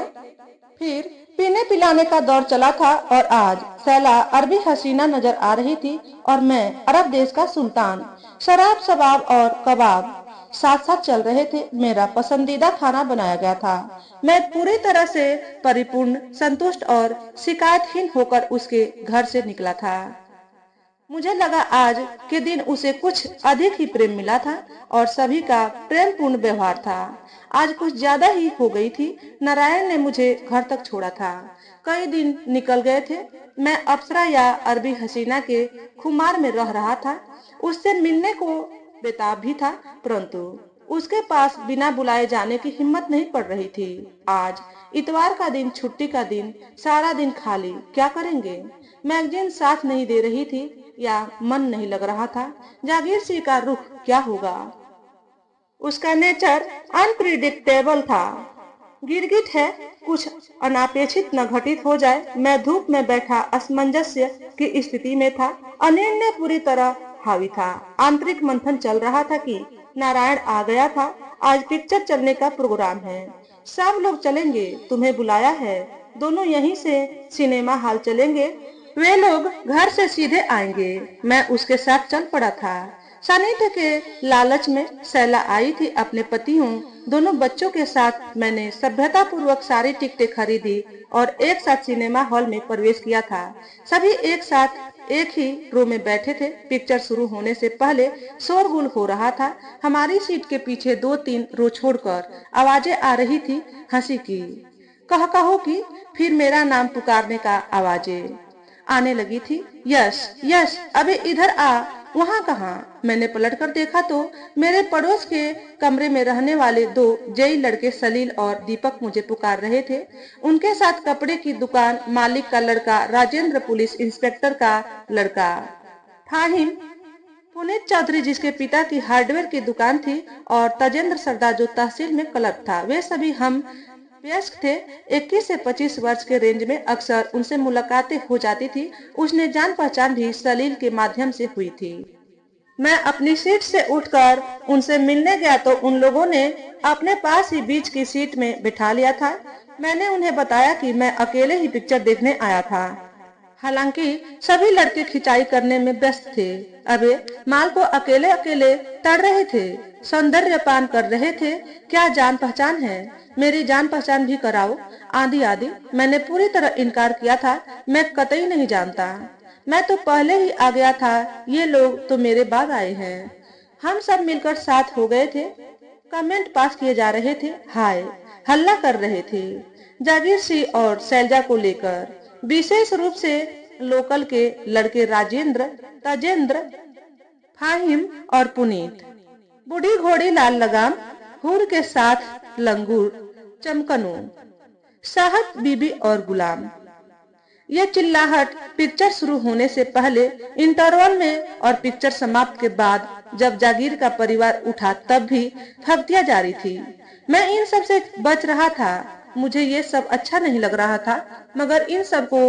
फिर पीने पिलाने का दौर चला था और आज शैला अरबी हसीना नजर आ रही थी और मैं अरब देश का सुल्तान। शराब शबाब और कबाब साथ साथ चल रहे थे। मेरा पसंदीदा खाना बनाया गया था। मैं पूरी तरह से परिपूर्ण, संतुष्ट और शिकायतहीन होकर उसके घर से निकला था। मुझे लगा आज के दिन उसे कुछ अधिक ही प्रेम मिला था और सभी का प्रेम पूर्ण व्यवहार था। आज कुछ ज्यादा ही हो गई थी। नारायण ने मुझे घर तक छोड़ा था। कई दिन निकल गए थे। मैं अप्सरा या अरबी हसीना के खुमार में रह रहा था। उससे मिलने को बेताब भी था, परंतु उसके पास बिना बुलाए जाने की हिम्मत नहीं पड़ रही थी। आज इतवार का दिन, छुट्टी का दिन, सारा दिन खाली, क्या करेंगे? मैगजीन साथ नहीं दे रही थी या मन नहीं लग रहा था। जागीर सिंह का रुख क्या होगा? उसका नेचर अनप्रिडिक्टेबल था। गिरगिट है, कुछ अनापेक्षित न घटित हो जाए। मैं धूप में बैठा असमंजस्य की स्थिति में था। अनिर्णय पूरी तरह हावी था। आंतरिक मंथन चल रहा था कि नारायण आ गया था। आज पिक्चर चलने का प्रोग्राम है, सब लोग चलेंगे, तुम्हें बुलाया है। दोनों यहीं से सिनेमा हॉल चलेंगे। वे लोग घर से सीधे आएंगे। मैं उसके साथ चल पड़ा था। सानिध्य के लालच में शैला आई थी अपने पतियों दोनों बच्चों के साथ। मैंने सभ्यता पूर्वक सारी टिकटें खरीदी और एक साथ सिनेमा हॉल में प्रवेश किया था। सभी एक साथ एक ही रो में बैठे थे। पिक्चर शुरू होने से पहले शोरगुल हो रहा था। हमारी सीट के पीछे 2-3 रो छोड़कर आवाजें आ रही थी, हंसी की, कहकहों की, फिर मेरा नाम पुकारने का आवाजें आने लगी थी। यश यश, अबे इधर आ। वहाँ कहाँ? मैंने पलटकर देखा तो मेरे पड़ोस के कमरे में रहने वाले 2 जेई लड़के सलील और दीपक मुझे पुकार रहे थे। उनके साथ कपड़े की दुकान मालिक का लड़का राजेंद्र, पुलिस इंस्पेक्टर का लड़का फाहिम, पुनीत चौधरी जिसके पिता की हार्डवेयर की दुकान थी, और तजेंद्र सरदार जो तहसील में क्लर्क था। वे सभी हम वयस्क थे, 21 से 25 वर्ष के रेंज में। अक्सर उनसे मुलाकातें हो जाती थी। उसने जान पहचान भी सलील के माध्यम से हुई थी। मैं अपनी सीट से उठकर उनसे मिलने गया तो उन लोगों ने अपने पास ही बीच की सीट में बिठा लिया था। मैंने उन्हें बताया कि मैं अकेले ही पिक्चर देखने आया था। हालांकि सभी लड़के खिंचाई करने में व्यस्त थे। अबे माल को अकेले अकेले तड़ रहे थे, सौंदर्य पान कर रहे थे। क्या जान पहचान है? मेरी जान पहचान भी कराओ। आदि आदि मैंने पूरी तरह इनकार किया था। मैं कतई नहीं जानता। मैं तो पहले ही आ गया था, ये लोग तो मेरे बाद आए हैं। हम सब मिलकर साथ हो गए थे। कमेंट पास किए जा रहे थे, हाय हल्ला कर रहे थे जागीर सिंह और शैलजा को लेकर, विशेष रूप से लोकल के लड़के राजेंद्र, तजेंद्र, फाहिम और पुनीत। बूढ़ी घोड़ी लाल लगाम, हुर के साथ लंगूर, चमकनू, साहब बीबी और गुलाम। यह चिल्लाहट पिक्चर शुरू होने से पहले, इंटरवल में और पिक्चर समाप्त के बाद जब जागीर का परिवार उठा तब भी फब्तियां जारी थी। मैं इन सब से बच रहा था। मुझे ये सब अच्छा नहीं लग रहा था, मगर इन सब को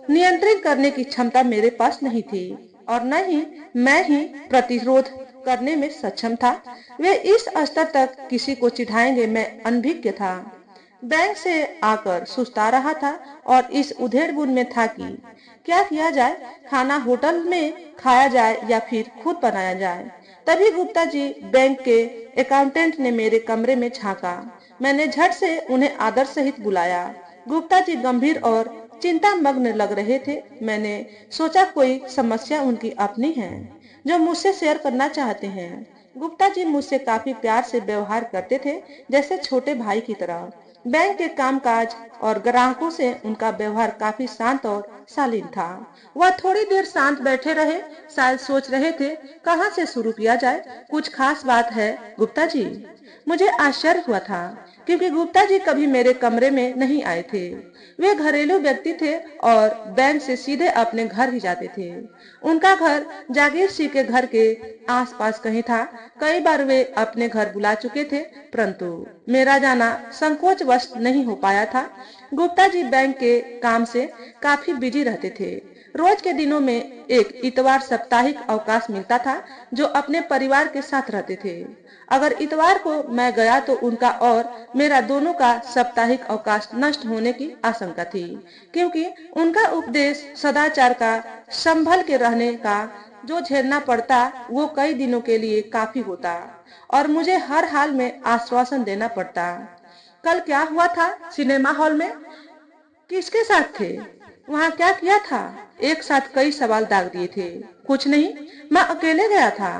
नियंत्रित करने की क्षमता मेरे पास नहीं थी और न ही मैं ही प्रतिरोध करने में सक्षम था। वे इस स्तर तक किसी को चिढ़ाएंगे मैं अनभिज्ञ था। बैंक से आकर सुस्ता रहा था और इस उधेड़-बुन में था कि क्या किया जाए, खाना होटल में खाया जाए या फिर खुद बनाया जाए। तभी गुप्ता जी बैंक के अकाउंटेंट ने मेरे कमरे में झांका। मैंने झट से उन्हें आदर सहित बुलाया। गुप्ता जी गंभीर और चिंता मग्न लग रहे थे। मैंने सोचा कोई समस्या उनकी अपनी है जो मुझसे शेयर करना चाहते हैं। गुप्ता जी मुझसे काफी प्यार से व्यवहार करते थे, जैसे छोटे भाई की तरह। बैंक के कामकाज और ग्राहकों से उनका व्यवहार काफी शांत और शालीन था। वह थोड़ी देर शांत बैठे रहे, शायद सोच रहे थे कहाँ से शुरू किया जाए। कुछ खास बात है गुप्ता जी? मुझे आश्चर्य हुआ था क्योंकि गुप्ता जी कभी मेरे कमरे में नहीं आए थे। वे घरेलू व्यक्ति थे और बैंक से सीधे अपने घर ही जाते थे। उनका घर जागीर सिंह के घर के आसपास कहीं था। कई बार वे अपने घर बुला चुके थे, परंतु मेरा जाना संकोचवश नहीं हो पाया था। गुप्ता जी बैंक के काम से काफी बिजी रहते थे। रोज के दिनों में एक इतवार साप्ताहिक अवकाश मिलता था जो अपने परिवार के साथ रहते थे। अगर इतवार को मैं गया तो उनका और मेरा दोनों का साप्ताहिक अवकाश नष्ट होने की आशंका थी, क्योंकि उनका उपदेश सदाचार का संभल के रहने का जो झेलना पड़ता वो कई दिनों के लिए काफी होता और मुझे हर हाल में आश्वासन देना पड़ता। कल क्या हुआ था सिनेमा हॉल में? किसके साथ थे? वहाँ क्या किया था? एक साथ कई सवाल दाग दिए थे। कुछ नहीं, मैं अकेले गया था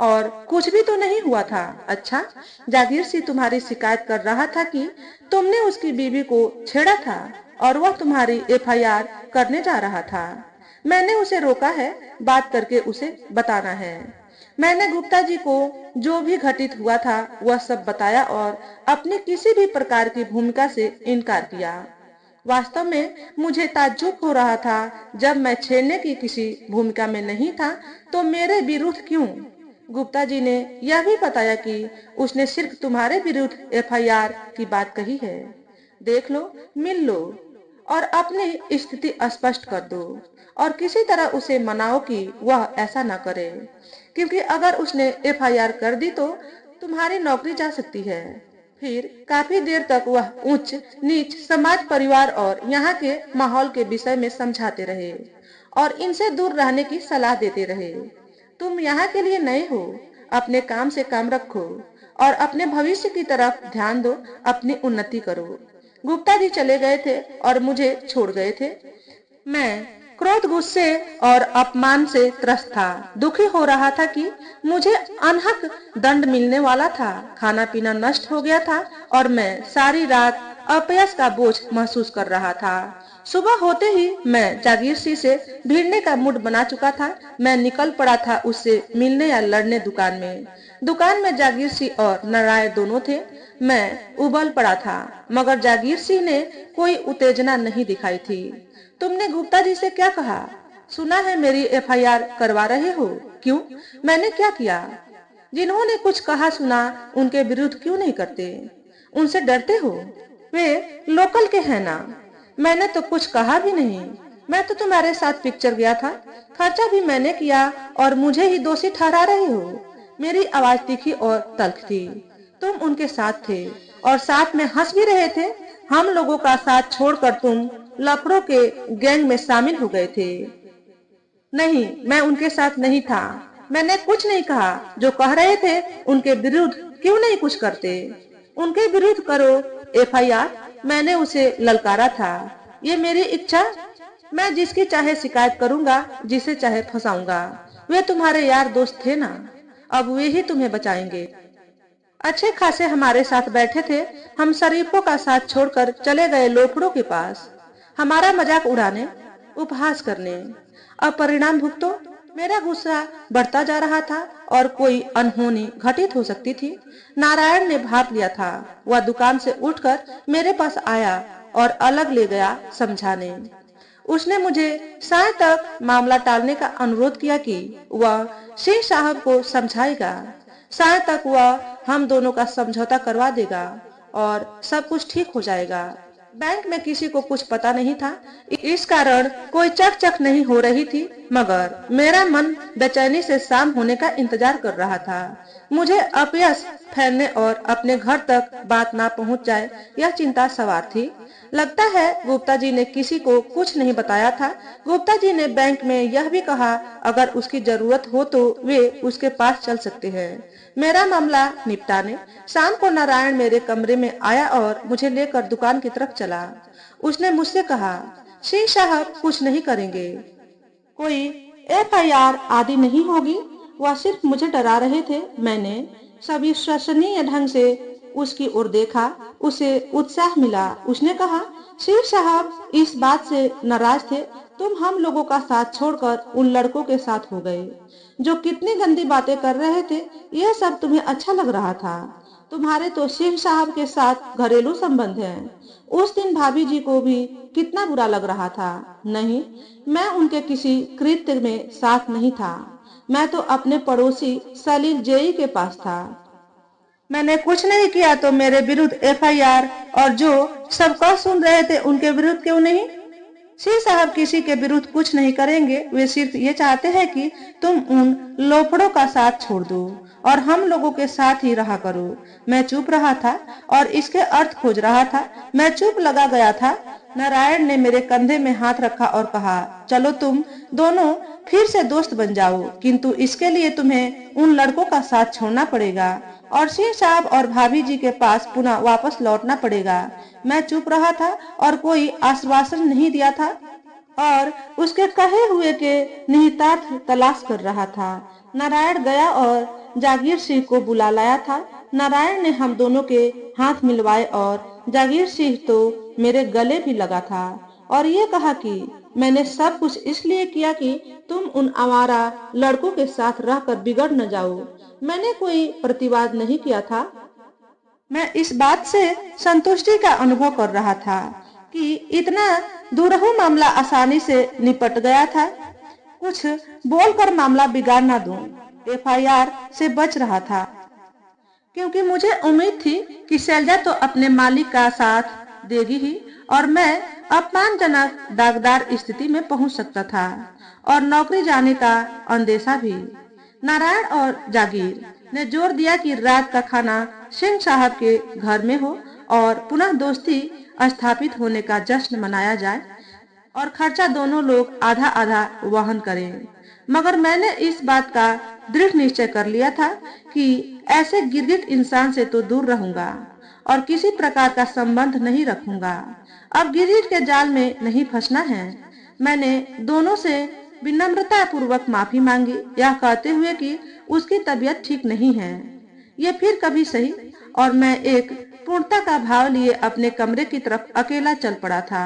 और कुछ भी तो नहीं हुआ था। अच्छा, जागीर सिंह तुम्हारी शिकायत कर रहा था कि तुमने उसकी बीवी को छेड़ा था और वह तुम्हारी एफआईआर करने जा रहा था। मैंने उसे रोका है, बात करके उसे बताना है। मैंने गुप्ता जी को जो भी घटित हुआ था वह सब बताया और अपनी किसी भी प्रकार की भूमिका से इनकार किया। वास्तव में मुझे ताज्जुब हो रहा था, जब मैं छेड़ने की किसी भूमिका में नहीं था तो मेरे विरुद्ध क्यों? गुप्ता जी ने यह भी बताया कि उसने सिर्फ तुम्हारे विरुद्ध एफआईआर की बात कही है। देख लो, मिल लो और अपनी स्थिति स्पष्ट कर दो और किसी तरह उसे मनाओ कि वह ऐसा न करे, क्योंकि अगर उसने एफआईआर कर दी तो तुम्हारी नौकरी जा सकती है। फिर काफी देर तक वह उच्च नीच समाज, परिवार और यहाँ के माहौल के विषय में समझाते रहे और इनसे दूर रहने की सलाह देते रहे। तुम यहाँ के लिए नए हो, अपने काम से काम रखो और अपने भविष्य की तरफ ध्यान दो, अपनी उन्नति करो। गुप्ता जी चले गए थे और मुझे छोड़ गए थे। मैं क्रोध, गुस्से और अपमान से त्रस्त था। दुखी हो रहा था कि मुझे अनहक दंड मिलने वाला था। खाना पीना नष्ट हो गया था और मैं सारी रात अपयश का बोझ महसूस कर रहा था। सुबह होते ही मैं जागीर सिंह से भिड़ने का मूड बना चुका था। मैं निकल पड़ा था उससे मिलने या लड़ने। दुकान में जागीर सिंह और नारायण दोनों थे। मैं उबल पड़ा था, मगर जागीर सिंह ने कोई उत्तेजना नहीं दिखाई थी। तुमने गुप्ता जी से क्या कहा? सुना है मेरी एफआईआर करवा रहे हो। क्यों? मैंने क्या किया? जिन्होंने कुछ कहा सुना उनके विरुद्ध क्यों नहीं करते? उनसे डरते हो? वे लोकल के हैं ना। मैंने तो कुछ कहा भी नहीं। मैं तो तुम्हारे साथ पिक्चर गया था, खर्चा भी मैंने किया और मुझे ही दोषी ठहरा रहे हो। मेरी आवाज तीखी और तल्ख थी। तुम उनके साथ थे और साथ में हंस भी रहे थे। हम लोगों का साथ छोड़कर तुम लफड़ों के गैंग में शामिल हो गए थे। नहीं, मैं उनके साथ नहीं था। मैंने कुछ नहीं कहा। जो कह रहे थे उनके विरुद्ध क्यों नहीं कुछ करते? उनके विरुद्ध करो एफआईआर। मैंने उसे ललकारा था। ये मेरी इच्छा। मैं जिसकी चाहे शिकायत करूंगा, जिसे चाहे फंसाऊंगा। वे तुम्हारे यार दोस्त थे ना, अब वे ही तुम्हें बचाएंगे। अच्छे खासे हमारे साथ बैठे थे। हम शरीफों का साथ छोड़कर चले गए लोफड़ों के पास, हमारा मजाक उड़ाने, उपहास करने। अब परिणाम भुगतो। मेरा गुस्सा बढ़ता जा रहा था और कोई अनहोनी घटित हो सकती थी। नारायण ने भाप लिया था। वह दुकान से उठकर मेरे पास आया और अलग ले गया समझाने। उसने मुझे साय तक मामला टालने का अनुरोध किया कि वह सिंह साहब को समझाएगा। साय तक वह हम दोनों का समझौता करवा देगा और सब कुछ ठीक हो जाएगा। बैंक में किसी को कुछ पता नहीं था, इस कारण कोई चक नहीं हो रही थी, मगर मेरा मन बेचैनी से शाम होने का इंतजार कर रहा था। मुझे अपयश फैलने और अपने घर तक बात ना पहुंच जाए, यह चिंता सवार थी। लगता है गुप्ता जी ने किसी को कुछ नहीं बताया था। गुप्ता जी ने बैंक में यह भी कहा, अगर उसकी जरूरत हो तो वे उसके पास चल सकते हैं। मेरा मामला निपटाने शाम को नारायण मेरे कमरे में आया और मुझे लेकर दुकान की तरफ चला। उसने मुझसे कहा, सिंह साहब कुछ नहीं करेंगे, कोई एफआईआर आदि नहीं होगी, वह सिर्फ मुझे डरा रहे थे। मैंने सविश्वसनीय ढंग से उसकी ओर देखा, उसे उत्साह मिला। उसने कहा, सिंह साहब इस बात से नाराज थे, तुम हम लोगों का साथ छोड़कर उन लड़कों के साथ हो गए जो कितनी गंदी बातें कर रहे थे। यह सब तुम्हें अच्छा लग रहा था। तुम्हारे तो सिंह साहब के साथ घरेलू संबंध हैं। उस दिन भाभी जी को भी कितना बुरा लग रहा था। नहीं, मैं उनके किसी कृत्य में साथ नहीं था। मैं तो अपने पड़ोसी सलील जेई के पास था। मैंने कुछ नहीं किया तो मेरे विरुद्ध एफआईआर, और जो सब कह सुन रहे थे उनके विरुद्ध क्यों नहीं? सिंह साहब किसी के विरुद्ध कुछ नहीं करेंगे, वे सिर्फ ये चाहते हैं कि तुम उन लोफड़ों का साथ छोड़ दो और हम लोगों के साथ ही रहा करो। मैं चुप रहा था और इसके अर्थ खोज रहा था। मैं चुप लगा गया था। नारायण ने मेरे कंधे में हाथ रखा और कहा, चलो तुम दोनों फिर से दोस्त बन जाओ, किंतु इसके लिए तुम्हें उन लड़कों का साथ छोड़ना पड़ेगा और सिंह साहब और भाभी जी के पास पुनः वापस लौटना पड़ेगा। मैं चुप रहा था और कोई आश्वासन नहीं दिया था और उसके कहे हुए के निहितार्थ तलाश कर रहा था। नारायण गया और जागीर सिंह को बुला लाया था। नारायण ने हम दोनों के हाथ मिलवाए और जागीर सिंह तो मेरे गले भी लगा था और ये कहा कि मैंने सब कुछ इसलिए किया कि तुम उन आवारा लड़कों के साथ रहकर बिगड़ न जाओ। मैंने कोई प्रतिवाद नहीं किया था। मैं इस बात से संतुष्टि का अनुभव कर रहा था कि इतना दुरहु मामला आसानी से निपट गया था। कुछ बोलकर मामला बिगाड़ ना दूं, एफआईआर से बच रहा था, क्योंकि मुझे उम्मीद थी कि शैलजा तो अपने मालिक का साथ देगी ही और मैं अपमानजनक दागदार स्थिति में पहुंच सकता था और नौकरी जाने का अंदेशा भी। नारायण और जागीर ने जोर दिया कि रात का खाना सिंह साहब के घर में हो और पुनः दोस्ती स्थापित होने का जश्न मनाया जाए और खर्चा दोनों लोग आधा आधा वहन करें। मगर मैंने इस बात का दृढ़ निश्चय कर लिया था कि ऐसे गिरगिट इंसान से तो दूर रहूंगा और किसी प्रकार का संबंध नहीं रखूंगा। अब गिरगिट के जाल में नहीं फंसना है। मैंने दोनों से विनम्रता पूर्वक माफी मांगी, यह कहते हुए कि उसकी तबीयत ठीक नहीं है। ये फिर कभी सही, और मैं एक पूर्णता का भाव लिए अपने कमरे की तरफ अकेला चल पड़ा था।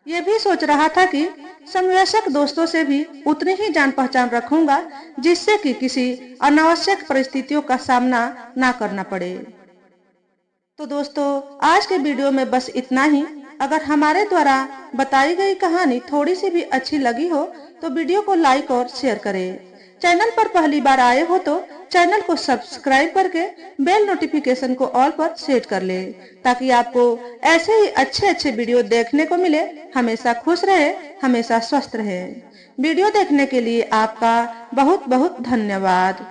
ये भी सोच रहा था कि समवयस्क दोस्तों से भी उतनी ही जान पहचान रखूंगा, जिससे कि किसी अनावश्यक परिस्थितियों का सामना ना करना पड़े। तो दोस्तों, आज के वीडियो में बस इतना ही। अगर हमारे द्वारा बताई गई कहानी थोड़ी सी भी अच्छी लगी हो तो वीडियो को लाइक और शेयर करें। चैनल पर पहली बार आए हो तो चैनल को सब्सक्राइब करके बेल नोटिफिकेशन को ऑल पर सेट कर ले, ताकि आपको ऐसे ही अच्छे अच्छे वीडियो देखने को मिले। हमेशा खुश रहे, हमेशा स्वस्थ रहे। वीडियो देखने के लिए आपका बहुत बहुत धन्यवाद।